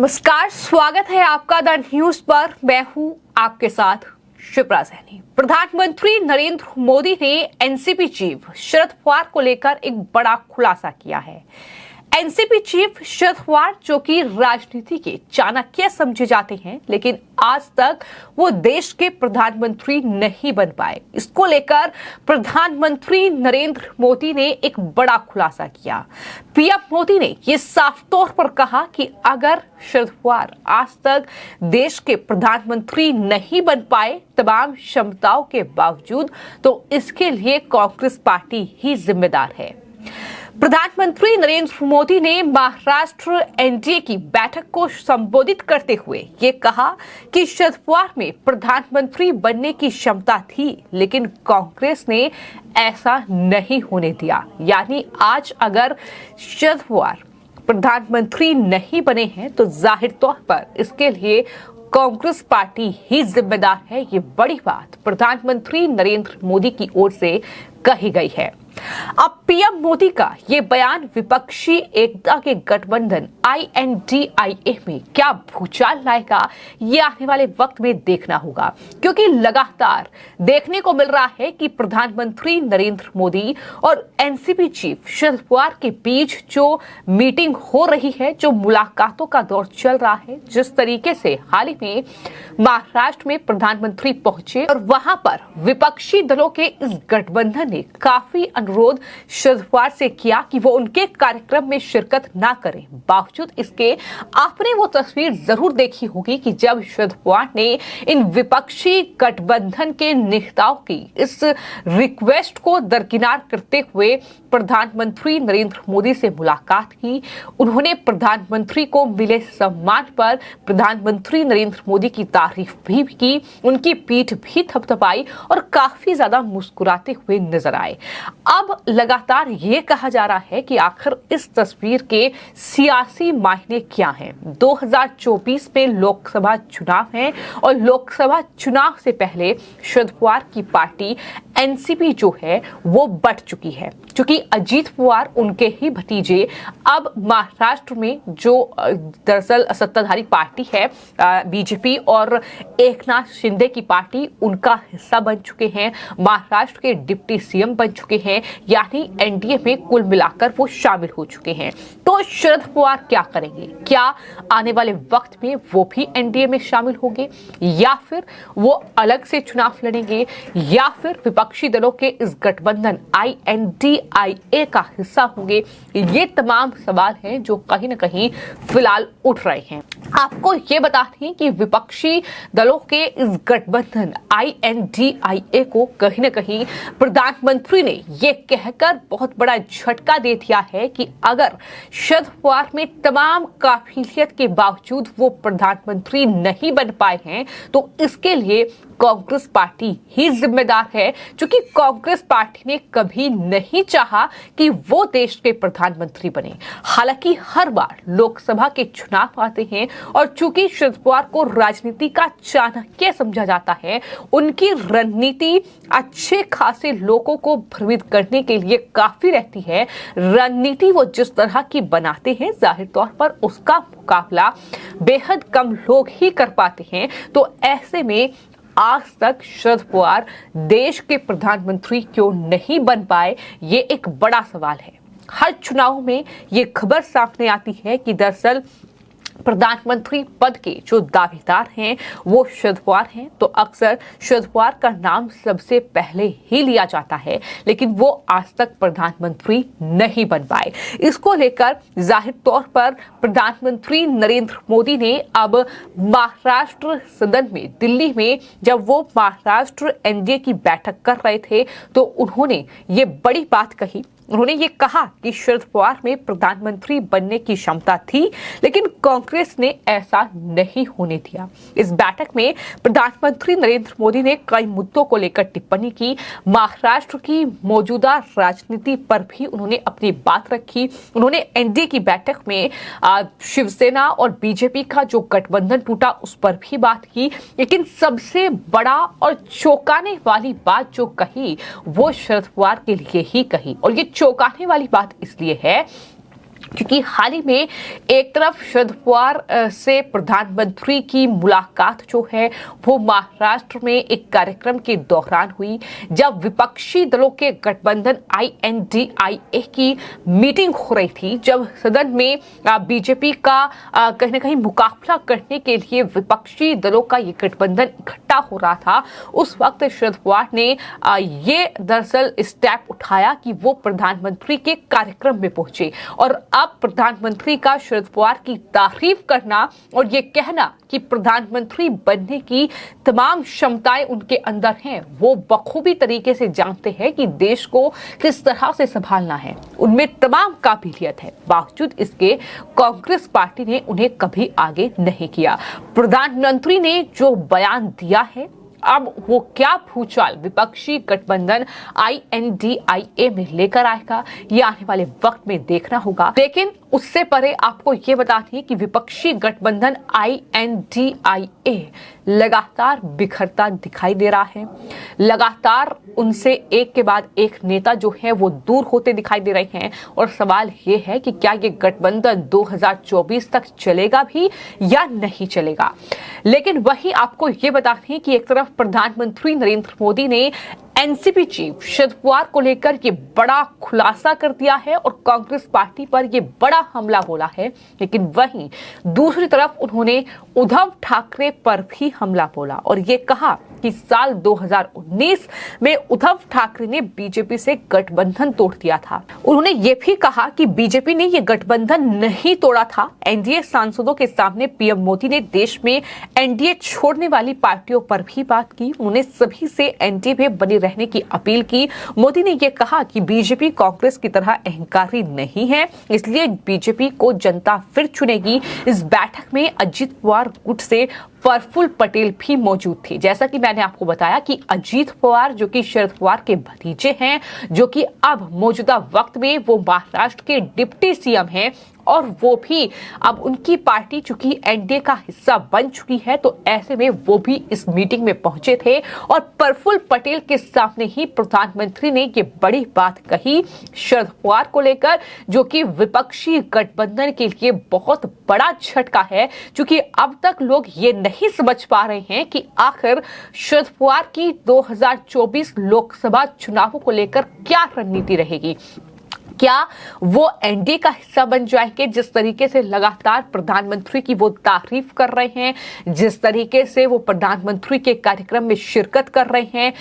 नमस्कार, स्वागत है आपका द न्यूज पर। मैं हूं आपके साथ शिप्रा सैनी। प्रधानमंत्री नरेंद्र मोदी ने एनसीपी चीफ शरद पवार को लेकर एक बड़ा खुलासा किया है। एनसीपी चीफ शरद पवार जो कि राजनीति के चाणक्य समझे जाते हैं, लेकिन आज तक वो देश के प्रधानमंत्री नहीं बन पाए। इसको लेकर प्रधानमंत्री नरेंद्र मोदी ने एक बड़ा खुलासा किया। पीएम मोदी ने ये साफ तौर पर कहा कि अगर शरद पवार आज तक देश के प्रधानमंत्री नहीं बन पाए तमाम क्षमताओं के बावजूद, तो इसके लिए कांग्रेस पार्टी ही जिम्मेदार है। प्रधानमंत्री नरेंद्र मोदी ने महाराष्ट्र एनडीए की बैठक को संबोधित करते हुए ये कहा कि शरद पवार में प्रधानमंत्री बनने की क्षमता थी, लेकिन कांग्रेस ने ऐसा नहीं होने दिया। यानी आज अगर शरद पवार प्रधानमंत्री नहीं बने हैं तो जाहिर तौर पर इसके लिए कांग्रेस पार्टी ही जिम्मेदार है। ये बड़ी बात प्रधानमंत्री नरेंद्र मोदी की ओर से कही गई है। अब पीएम मोदी का ये बयान विपक्षी एकता के गठबंधन INDIA में क्या भूचाल लाएगा, ये आने वाले वक्त में देखना होगा, क्योंकि लगातार देखने को मिल रहा है कि प्रधानमंत्री नरेंद्र मोदी और एनसीपी चीफ शरद पवार के बीच जो मीटिंग हो रही है, जो मुलाकातों का दौर चल रहा है, जिस तरीके से हाल ही में महाराष्ट्र में प्रधानमंत्री पहुंचे और वहां पर विपक्षी दलों के इस गठबंधन ने काफी अनुरोध शरद पवार से किया कि वो उनके कार्यक्रम में शिरकत ना करें। बावजूद इसके आपने वो तस्वीर जरूर देखी होगी कि जब शरद पवार ने इन विपक्षी गठबंधन के नेताओं की इस रिक्वेस्ट को दरकिनार करते हुए प्रधानमंत्री नरेंद्र मोदी से मुलाकात की, उन्होंने प्रधानमंत्री को मिले सम्मान पर प्रधानमंत्री नरेंद्र मोदी की तारीफ भी की, उनकी पीठ भी थपथपाई और काफी ज्यादा मुस्कुराते हुए नजर आए। अब लगातार ये कहा जा रहा है कि आखिर इस तस्वीर के सियासी मायने क्या हैं। 2024 में लोकसभा चुनाव है और लोकसभा चुनाव से पहले शरद पवार की पार्टी एनसीपी जो है वो बट चुकी है, क्योंकि अजीत पवार उनके ही भतीजे अब महाराष्ट्र में जो दरअसल सत्ताधारी पार्टी है बीजेपी और एकनाथ शिंदे की पार्टी, उनका हिस्सा बन चुके हैं, महाराष्ट्र के डिप्टी सीएम बन चुके हैं, यानी एनडीए में कुल मिलाकर वो शामिल हो चुके हैं। तो शरद पवार क्या करेंगे? क्या आने वाले वक्त में वो भी एनडीए में शामिल होंगे, या फिर वो अलग से चुनाव लड़ेंगे, या फिर विपक्षी दलों के इस गठबंधन INDIA का हिस्सा होंगे? ये तमाम सवाल हैं जो कहीं ना कहीं फिलहाल उठ रहे हैं। आपको ये बता दें कि विपक्षी दलों के इस गठबंधन INDIA को कहीं ना कहीं प्रधानमंत्री ने ये कहकर बहुत बड़ा झटका दे दिया है कि अगर शरद पवार में तमाम काबिलियत के बावजूद वो प्रधानमंत्री नहीं बन पाए हैं तो इसके लिए कांग्रेस पार्टी ही जिम्मेदार है, क्योंकि कांग्रेस पार्टी ने कभी नहीं चाहा कि वो देश के प्रधानमंत्री बने। हालांकि हर बार लोकसभा के चुनाव आते हैं और चूंकि शरद पवार को राजनीति का चाणक्य समझा जाता है, उनकी रणनीति अच्छे खासे लोगों को भ्रमित करने के लिए काफी रहती है। रणनीति वो जिस तरह की बनाते हैं, जाहिर तौर पर उसका मुकाबला बेहद कम लोग ही कर पाते हैं। तो ऐसे में आज तक शरद पवार देश के प्रधानमंत्री क्यों नहीं बन पाए, ये एक बड़ा सवाल है। हर चुनाव में ये खबर सामने आती है कि दरअसल प्रधानमंत्री पद के जो दावेदार हैं वो शरद पवार हैं, तो अक्सर शरद पवार का नाम सबसे पहले ही लिया जाता है, लेकिन वो आज तक प्रधानमंत्री नहीं बन पाए। इसको लेकर जाहिर तौर पर प्रधानमंत्री नरेंद्र मोदी ने अब महाराष्ट्र सदन में दिल्ली में जब वो महाराष्ट्र एनडीए की बैठक कर रहे थे तो उन्होंने ये बड़ी बात कही। उन्होंने ये कहा कि शरद पवार में प्रधानमंत्री बनने की क्षमता थी, लेकिन कांग्रेस ने ऐसा नहीं होने दिया। इस बैठक में प्रधानमंत्री नरेंद्र मोदी ने कई मुद्दों को लेकर टिप्पणी की। महाराष्ट्र की मौजूदा राजनीति पर भी उन्होंने अपनी बात रखी। उन्होंने एनडीए की बैठक में शिवसेना और बीजेपी का जो गठबंधन टूटा उस पर भी बात की, लेकिन सबसे बड़ा और चौंकाने वाली बात जो कही वो शरद पवार के लिए ही कही। और ये चौंकाने वाली बात इसलिए है क्योंकि हाल ही में एक तरफ शरद पवार से प्रधानमंत्री की मुलाकात जो है वो महाराष्ट्र में एक कार्यक्रम के दौरान हुई, जब विपक्षी दलों के गठबंधन INDIA की मीटिंग हो रही थी, जब सदन में बीजेपी का कहीं ना कहीं मुकाबला करने के लिए विपक्षी दलों का ये गठबंधन इकट्ठा हो रहा था। उस वक्त शरद पवार ने ये दरअसल स्टेप उठाया कि वो प्रधानमंत्री के कार्यक्रम में पहुंचे और अब प्रधानमंत्री का शरद पवार की तारीफ करना और ये कहना कि प्रधानमंत्री बनने की तमाम क्षमताएं उनके अंदर हैं, वो बखूबी तरीके से जानते हैं कि देश को किस तरह से संभालना है, उनमें तमाम काबिलियत है। बावजूद इसके कांग्रेस पार्टी ने उन्हें कभी आगे नहीं किया। प्रधानमंत्री ने जो बयान दिया है, अब वो क्या भूचाल विपक्षी गठबंधन INDIA में लेकर आएगा, ये आने वाले वक्त में देखना होगा। लेकिन उससे परे आपको ये बता दें कि विपक्षी गठबंधन INDIA लगातार बिखरता दिखाई दे रहा है। लगातार उनसे एक के बाद एक नेता जो है वो दूर होते दिखाई दे रहे हैं और सवाल ये है कि क्या ये गठबंधन 2024 तक चलेगा भी या नहीं चलेगा। लेकिन वहीं आपको ये बता दें कि एक तरफ प्रधानमंत्री नरेंद्र मोदी ने एनसीपी चीफ शरद पवार को लेकर ये बड़ा खुलासा कर दिया है और कांग्रेस पार्टी पर ये बड़ा हमला बोला है। लेकिन वहीं दूसरी तरफ उन्होंने उद्धव ठाकरे पर भी हमला बोला और ये कहा कि साल 2019 में उद्धव ठाकरे ने बीजेपी से गठबंधन तोड़ दिया था। उन्होंने ये भी कहा कि बीजेपी ने ये गठबंधन नहीं तोड़ा था। एनडीए सांसदों के सामने पीएम मोदी ने देश में एनडीए छोड़ने वाली पार्टियों पर भी बात की। उन्होंने सभी से एनडीए में बने रहने की अपील की। मोदी ने यह कहा कि बीजेपी कांग्रेस की तरह अहंकारी नहीं है, इसलिए बीजेपी को जनता फिर चुनेगी। इस बैठक में अजीत पवार गुट से प्रफुल्ल पटेल भी मौजूद थे। जैसा कि मैंने आपको बताया कि अजीत पवार जो कि शरद पवार के भतीजे हैं, जो कि अब मौजूदा वक्त में वो महाराष्ट्र के डिप्टी सीएम हैं और वो भी अब उनकी पार्टी चूंकि एनडीए का हिस्सा बन चुकी है, तो ऐसे में वो भी इस मीटिंग में पहुंचे थे और प्रफुल्ल पटेल के सामने ही प्रधानमंत्री ने ये बड़ी बात कही शरद पवार को लेकर, जो कि विपक्षी गठबंधन के लिए बहुत बड़ा झटका है। क्योंकि अब तक लोग ये नहीं समझ पा रहे हैं कि आखिर शरद पवार की 2024 लोकसभा चुनावों को लेकर क्या रणनीति रहेगी। क्या वो एनडीए का हिस्सा बन जाएंगे? जिस तरीके से लगातार प्रधानमंत्री की वो तारीफ कर रहे हैं, जिस तरीके से वो प्रधानमंत्री के कार्यक्रम में शिरकत कर रहे हैं,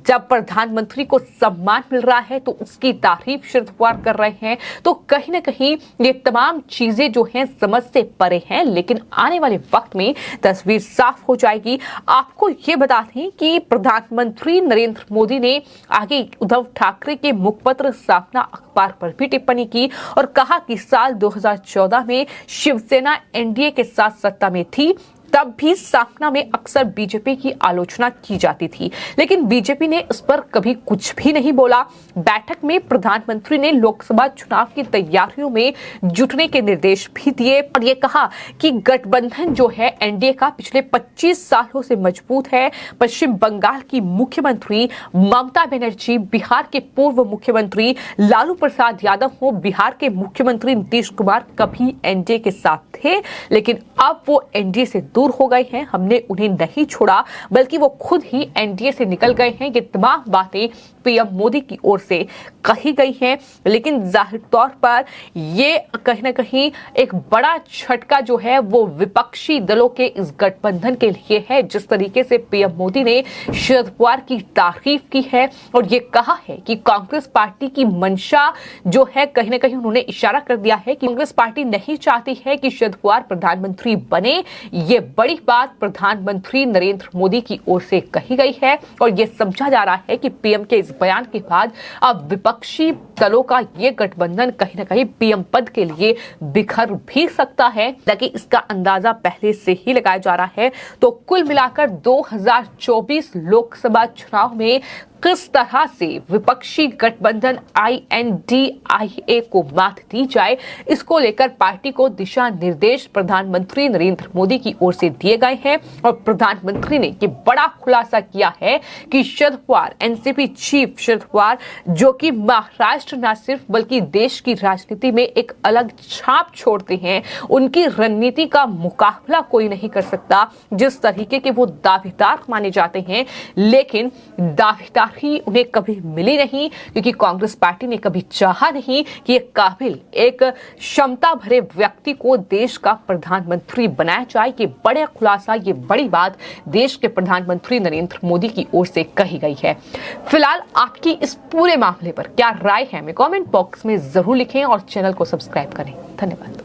जब प्रधानमंत्री को सम्मान मिल रहा है तो उसकी तारीफ शरद पवार कर रहे हैं, तो कहीं ना कहीं ये तमाम चीजें जो हैं समझ से परे हैं। लेकिन आने वाले वक्त में तस्वीर साफ हो जाएगी। आपको ये बता दें कि प्रधानमंत्री नरेंद्र मोदी ने आगे उद्धव ठाकरे के मुखपत्र साधना अखबार पर भी टिप्पणी की और कहा कि साल 2014 में शिवसेना एनडीए के साथ सत्ता में थी, तब भी साधना में अक्सर बीजेपी की आलोचना की जाती थी, लेकिन बीजेपी ने इस पर कभी कुछ भी नहीं बोला। बैठक में प्रधानमंत्री ने लोकसभा चुनाव की तैयारियों में जुटने के निर्देश भी दिए और ये कहा कि गठबंधन जो है एनडीए का पिछले 25 सालों से मजबूत है। पश्चिम बंगाल की मुख्यमंत्री ममता बनर्जी, बिहार के पूर्व मुख्यमंत्री लालू प्रसाद यादव हो, बिहार के मुख्यमंत्री नीतीश कुमार कभी एनडीए के साथ थे, लेकिन अब वो एनडीए से दूर हो गए हैं। हमने उन्हें नहीं छोड़ा, बल्कि वो खुद ही एनडीए से निकल गए हैं। ये तमाम बातें पीएम मोदी की ओर से कही गई हैं, लेकिन जाहिर तौर पर ये कहीं ना कहीं एक बड़ा झटका जो है वो विपक्षी दलों के इस गठबंधन के लिए है। जिस तरीके से पीएम मोदी ने शरद पवार की तारीफ की है और ये कहा है कि कांग्रेस पार्टी की मंशा जो है, कहीं ना कहीं उन्होंने इशारा कर दिया है कि कांग्रेस पार्टी नहीं चाहती है कि शरद पवार प्रधानमंत्री बने। ये बड़ी बात प्रधानमंत्री नरेंद्र मोदी की ओर से कही गई है और ये समझा जा रहा है कि पीएम के इस बयान के बाद अब विपक्षी दलों का ये गठबंधन कहीं ना कहीं पीएम पद के लिए बिखर भी सकता है, ताकि इसका अंदाजा पहले से ही लगाया जा रहा है। तो कुल मिलाकर 2024 लोकसभा चुनाव में किस तरह से विपक्षी गठबंधन INDIA को मात दी जाए, इसको लेकर पार्टी को दिशा निर्देश प्रधानमंत्री नरेंद्र मोदी की ओर से दिए गए हैं। और प्रधानमंत्री ने ये बड़ा खुलासा किया है कि शरद पवार, एनसीपी चीफ शरद पवार, जो कि महाराष्ट्र न सिर्फ बल्कि देश की राजनीति में एक अलग छाप छोड़ते हैं, उनकी रणनीति का मुकाबला कोई नहीं कर सकता। जिस तरीके के वो दावेदार माने जाते हैं, लेकिन दावेदारी उन्हें कभी मिली नहीं, क्योंकि कांग्रेस पार्टी ने कभी चाहा नहीं कि एक काबिल, एक क्षमता भरे व्यक्ति को देश का प्रधानमंत्री बनाया जाए। ये बड़ा खुलासा, ये बड़ी बात देश के प्रधानमंत्री नरेंद्र मोदी की ओर से कही गई है। फिलहाल आपकी इस पूरे मामले पर क्या राय है, हमें कमेंट बॉक्स में जरूर लिखें और चैनल को सब्सक्राइब करें। धन्यवाद।